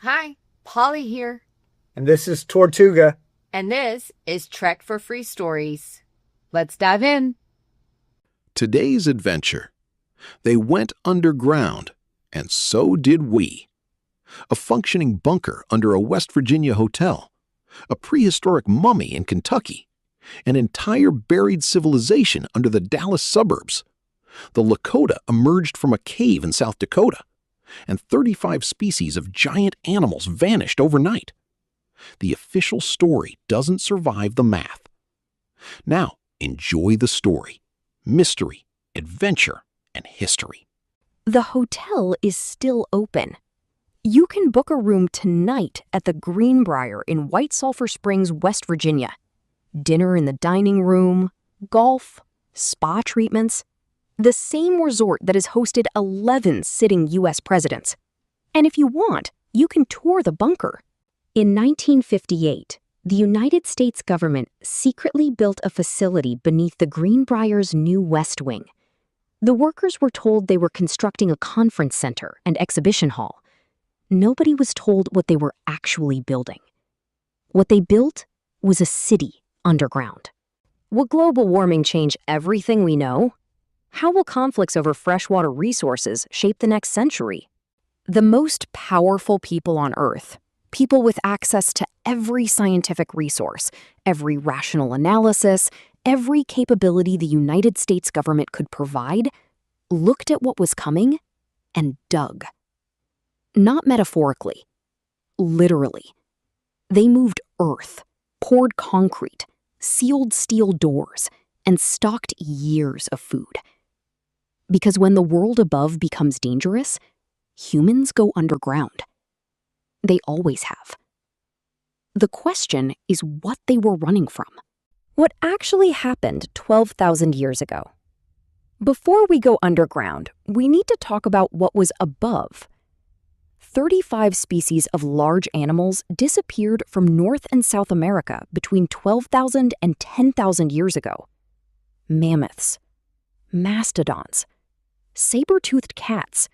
Hi, Polly here. And this is Tortuga. And this is Trek for Free Stories. Let's dive in. Today's adventure. They went underground, and so did we. A functioning bunker under a West Virginia hotel, a prehistoric mummy in Kentucky, an entire buried civilization under the Dallas suburbs. The Lakota emerged from a cave in South Dakota, and 35 species of giant animals vanished overnight. The official story doesn't survive the math. Now, enjoy the story, mystery, adventure, and history. The hotel is still open. You can book a room tonight at the Greenbrier in White Sulphur Springs, West Virginia. Dinner in the dining room, golf, spa treatments. The same resort that has hosted 11 sitting U.S. presidents. And if you want, you can tour the bunker. In 1958, the United States government secretly built a facility beneath the Greenbrier's new West Wing. The workers were told they were constructing a conference center and exhibition hall. Nobody was told what they were actually building. What they built was a city underground. Will global warming change everything we know? How will conflicts over freshwater resources shape the next century? The most powerful people on Earth, people with access to every scientific resource, every rational analysis, every capability the United States government could provide, looked at what was coming and dug. Not metaphorically, literally. They moved earth, poured concrete, sealed steel doors, and stocked years of food. Because when the world above becomes dangerous, humans go underground. They always have. The question is what they were running from. What actually happened 12,000 years ago? Before we go underground, we need to talk about what was above. 35 species of large animals disappeared from North and South America between 12,000 and 10,000 years ago. Mammoths, mastodons, saber-toothed cats,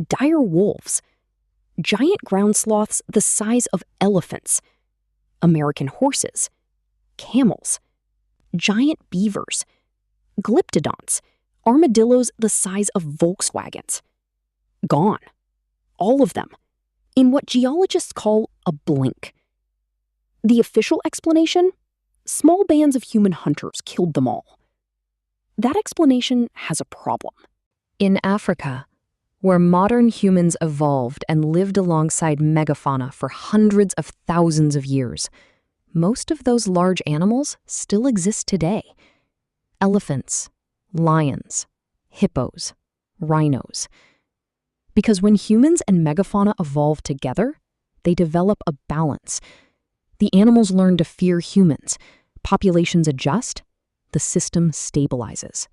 dire wolves, giant ground sloths the size of elephants, American horses, camels, giant beavers, glyptodons, armadillos the size of Volkswagens. Gone. All of them. In what geologists call a blink. The official explanation? Small bands of human hunters killed them all. That explanation has a problem. In Africa, where modern humans evolved and lived alongside megafauna for hundreds of thousands of years, most of those large animals still exist today. Elephants, lions, hippos, rhinos. Because when humans and megafauna evolve together, they develop a balance. The animals learn to fear humans, populations adjust, the system stabilizes.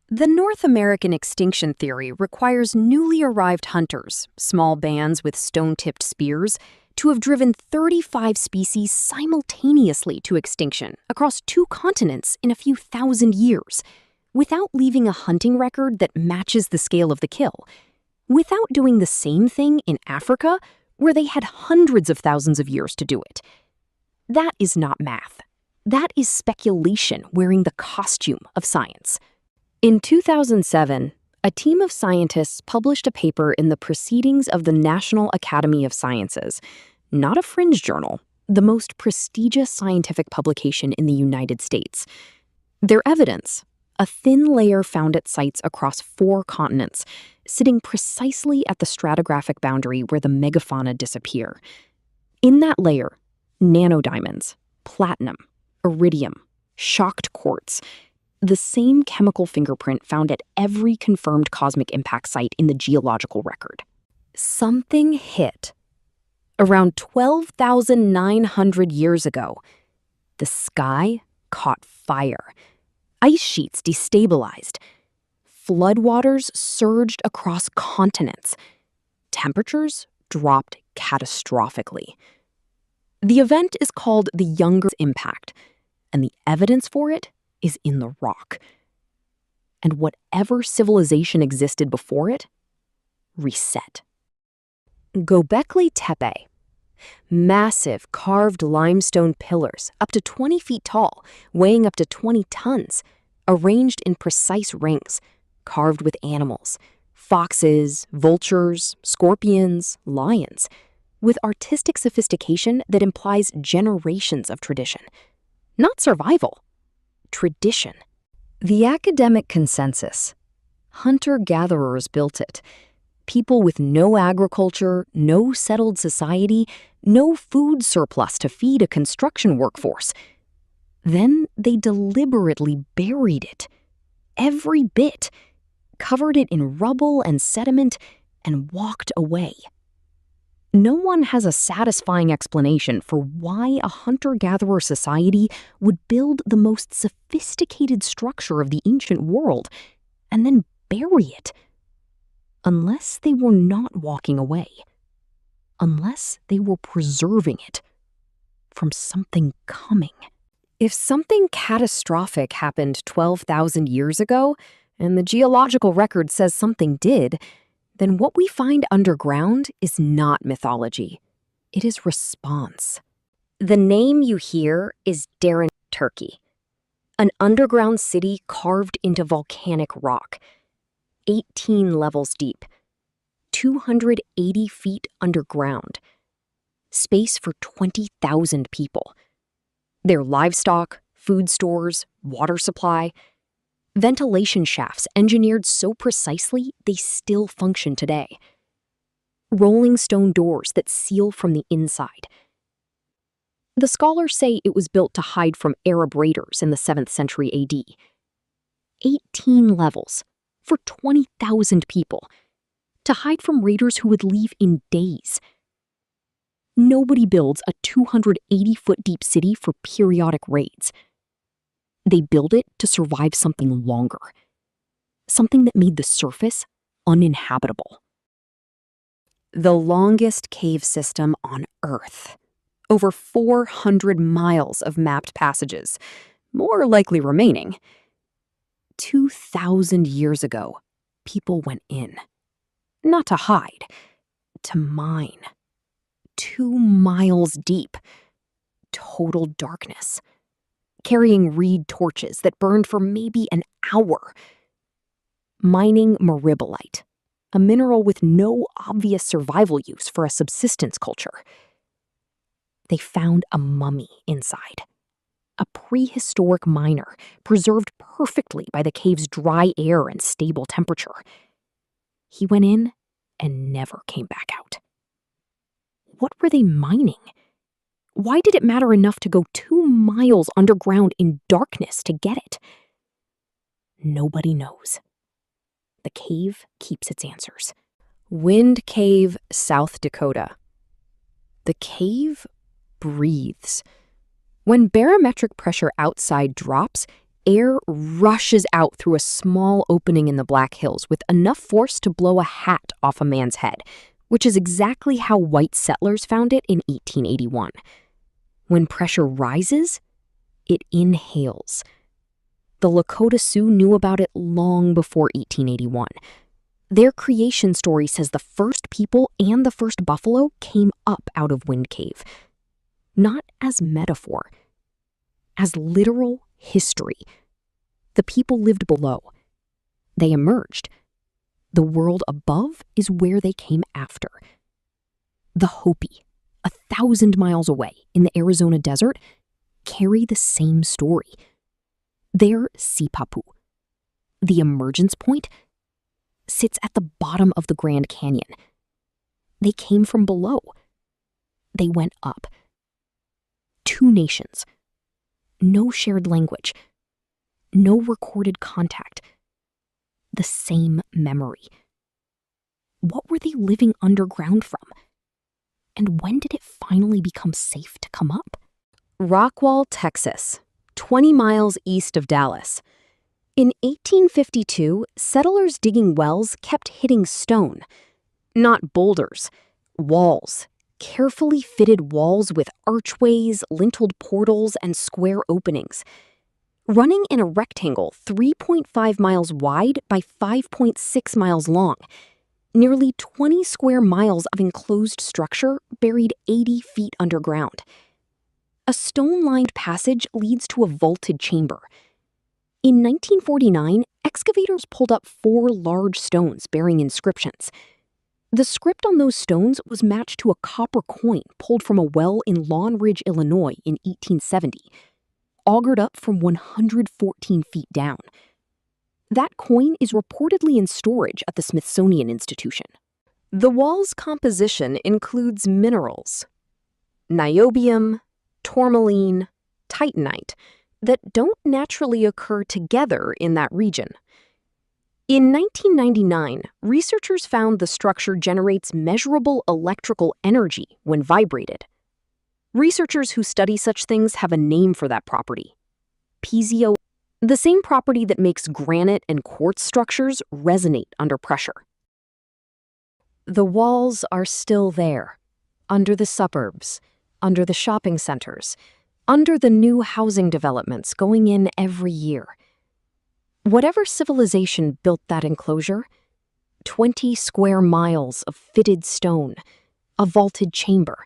The North American extinction theory requires newly arrived hunters, small bands with stone-tipped spears, to have driven 35 species simultaneously to extinction across 2 continents in a few thousand years, without leaving a hunting record that matches the scale of the kill, without doing the same thing in Africa, where they had hundreds of thousands of years to do it. That is not math. That is speculation wearing the costume of science. In 2007, a team of scientists published a paper in the Proceedings of the National Academy of Sciences, not a fringe journal, the most prestigious scientific publication in the United States. Their evidence, a thin layer found at sites across 4 continents, sitting precisely at the stratigraphic boundary where the megafauna disappear. In that layer, nanodiamonds, platinum, iridium, shocked quartz, the same chemical fingerprint found at every confirmed cosmic impact site in the geological record. Something hit. Around 12,900 years ago, the sky caught fire. Ice sheets destabilized. Floodwaters surged across continents. Temperatures dropped catastrophically. The event is called the Younger Impact, and the evidence for it is in the rock. And whatever civilization existed before it, reset. Göbekli Tepe, Massive carved limestone pillars up to 20 feet tall, weighing up to 20 tons, arranged in precise rings, carved with animals, foxes, vultures, scorpions, lions, with artistic sophistication that implies generations of tradition. Not survival, tradition. The academic consensus: hunter-gatherers built it. People with no agriculture, no settled society, no food surplus to feed a construction workforce. Then they deliberately buried it. Every bit. Covered it in rubble and sediment, and walked away. No one has a satisfying explanation for why a hunter-gatherer society would build the most sophisticated structure of the ancient world and then bury it. Unless they were not walking away. Unless they were preserving it from something coming. If something catastrophic happened 12,000 years ago, and the geological record says something did, then what we find underground is not mythology. It is response. The name you hear is Darren, Turkey, an underground city carved into volcanic rock, 18 levels deep, 280 feet underground, space for 20,000 people. Their livestock, food stores, water supply, ventilation shafts engineered so precisely they still function today. Rolling stone doors that seal from the inside. The scholars say it was built to hide from Arab raiders in the 7th century AD. 18 levels for 20,000 people, to hide from raiders who would leave in days. Nobody builds a 280-foot deep city for periodic raids. They build it to survive something longer, something that made the surface uninhabitable. The longest cave system on Earth. Over 400 miles of mapped passages, more likely remaining. 2,000 years ago, people went in. Not to hide, to mine. 2 miles deep. Total darkness. Carrying reed torches that burned for maybe an hour. Mining maribolite, a mineral with no obvious survival use for a subsistence culture. They found a mummy inside. A prehistoric miner, preserved perfectly by the cave's dry air and stable temperature. He went in and never came back out. What were they mining? Why did it matter enough to go 2 miles underground in darkness to get it? Nobody knows. The cave keeps its answers. Wind Cave, South Dakota. The cave breathes. When barometric pressure outside drops, air rushes out through a small opening in the Black Hills with enough force to blow a hat off a man's head, which is exactly how white settlers found it in 1881. When pressure rises, it inhales. The Lakota Sioux knew about it long before 1881. Their creation story says the first people and the first buffalo came up out of Wind Cave. Not as metaphor, as literal history. The people lived below. They emerged. The world above is where they came after. The Hopi, 1,000 miles away in the Arizona desert, carry the same story. Their Sipapu, the emergence point, sits at the bottom of the Grand Canyon. They came from below. They went up. 2 nations. No shared language. No recorded contact. The same memory. What were they living underground from? And when did it finally become safe to come up? Rockwall, Texas, 20 miles east of Dallas. In 1852, settlers digging wells kept hitting stone. Not boulders, walls. Carefully fitted walls with archways, linteled portals, and square openings. Running in a rectangle 3.5 miles wide by 5.6 miles long. Nearly 20 square miles of enclosed structure buried 80 feet underground. A stone-lined passage leads to a vaulted chamber. In 1949, excavators pulled up 4 large stones bearing inscriptions. The script on those stones was matched to a copper coin pulled from a well in Lawn Ridge, Illinois in 1870, augured up from 114 feet down. That coin is reportedly in storage at the Smithsonian Institution. The wall's composition includes minerals, niobium, tourmaline, titanite, that don't naturally occur together in that region. In 1999, researchers found the structure generates measurable electrical energy when vibrated. Researchers who study such things have a name for that property: piezo, the same property that makes granite and quartz structures resonate under pressure. The walls are still there, under the suburbs, under the shopping centers, under the new housing developments going in every year. Whatever civilization built that enclosure, 20 square miles of fitted stone, a vaulted chamber,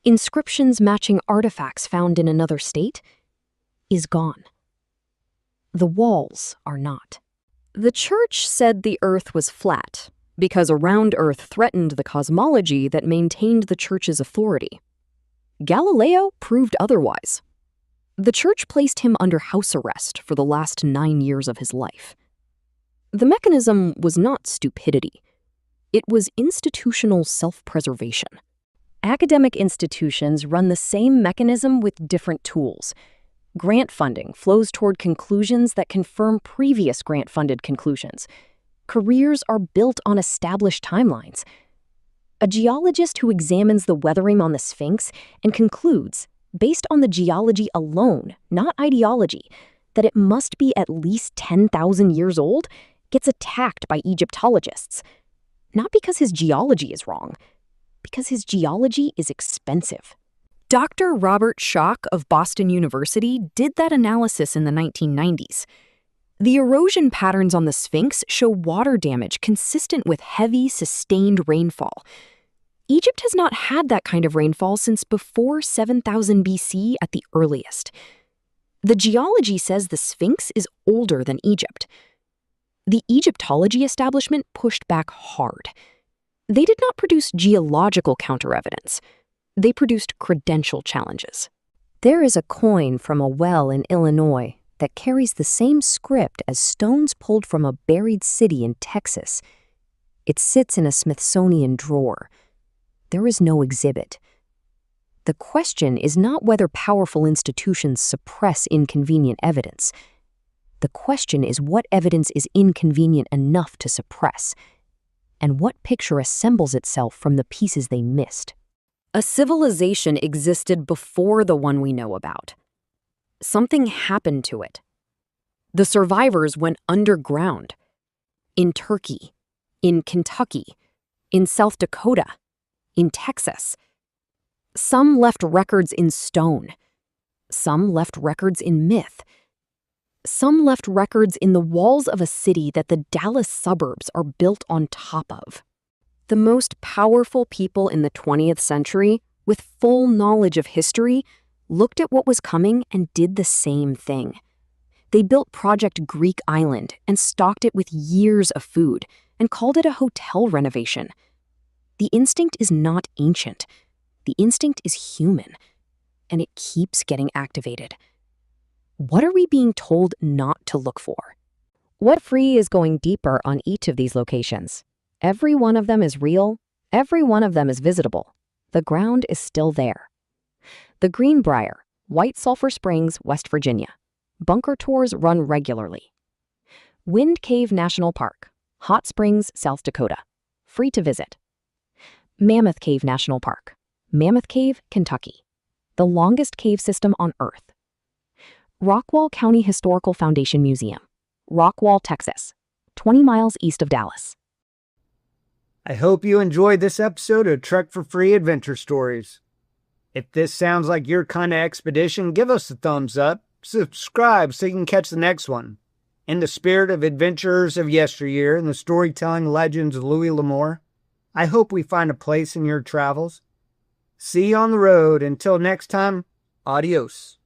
inscriptions matching artifacts found in another state, is gone. The walls are not. The church said the earth was flat because a round earth threatened the cosmology that maintained the church's authority. Galileo proved otherwise. The church placed him under house arrest for the last 9 years of his life. The mechanism was not stupidity. It was institutional self-preservation. Academic institutions run the same mechanism with different tools. Grant funding flows toward conclusions that confirm previous grant-funded conclusions. Careers are built on established timelines. A geologist who examines the weathering on the Sphinx and concludes, based on the geology alone, not ideology, that it must be at least 10,000 years old, gets attacked by Egyptologists. Not because his geology is wrong, because his geology is expensive. Dr. Robert Schoch of Boston University did that analysis in the 1990s. The erosion patterns on the Sphinx show water damage consistent with heavy, sustained rainfall. Egypt has not had that kind of rainfall since before 7000 BC at the earliest. The geology says the Sphinx is older than Egypt. The Egyptology establishment pushed back hard. They did not produce geological counter-evidence. They produced credential challenges. There is a coin from a well in Illinois that carries the same script as stones pulled from a buried city in Texas. It sits in a Smithsonian drawer. There is no exhibit. The question is not whether powerful institutions suppress inconvenient evidence. The question is what evidence is inconvenient enough to suppress, and what picture assembles itself from the pieces they missed. A civilization existed before the one we know about. Something happened to it. The survivors went underground. In Turkey, in Kentucky, in South Dakota, in Texas. Some left records in stone. Some left records in myth. Some left records in the walls of a city that the Dallas suburbs are built on top of. The most powerful people in the 20th century, with full knowledge of history, looked at what was coming and did the same thing. They built Project Greek Island and stocked it with years of food and called it a hotel renovation. The instinct is not ancient. The instinct is human, and it keeps getting activated. What are we being told not to look for? What Free is going deeper on each of these locations. Every one of them is real. Every one of them is visitable. The ground is still there. The Greenbrier, White Sulphur Springs, West Virginia. Bunker tours run regularly. Wind Cave National Park, Hot Springs, South Dakota. Free to visit. Mammoth Cave National Park, Mammoth Cave, Kentucky. The longest cave system on Earth. Rockwall County Historical Foundation Museum, Rockwall, Texas, 20 miles east of Dallas. I hope you enjoyed this episode of Trek for Free Adventure Stories. If this sounds like your kind of expedition, give us a thumbs up, subscribe so you can catch the next one. In the spirit of adventurers of yesteryear and the storytelling legends of Louis L'Amour, I hope we find a place in your travels. See you on the road. Until next time, adios.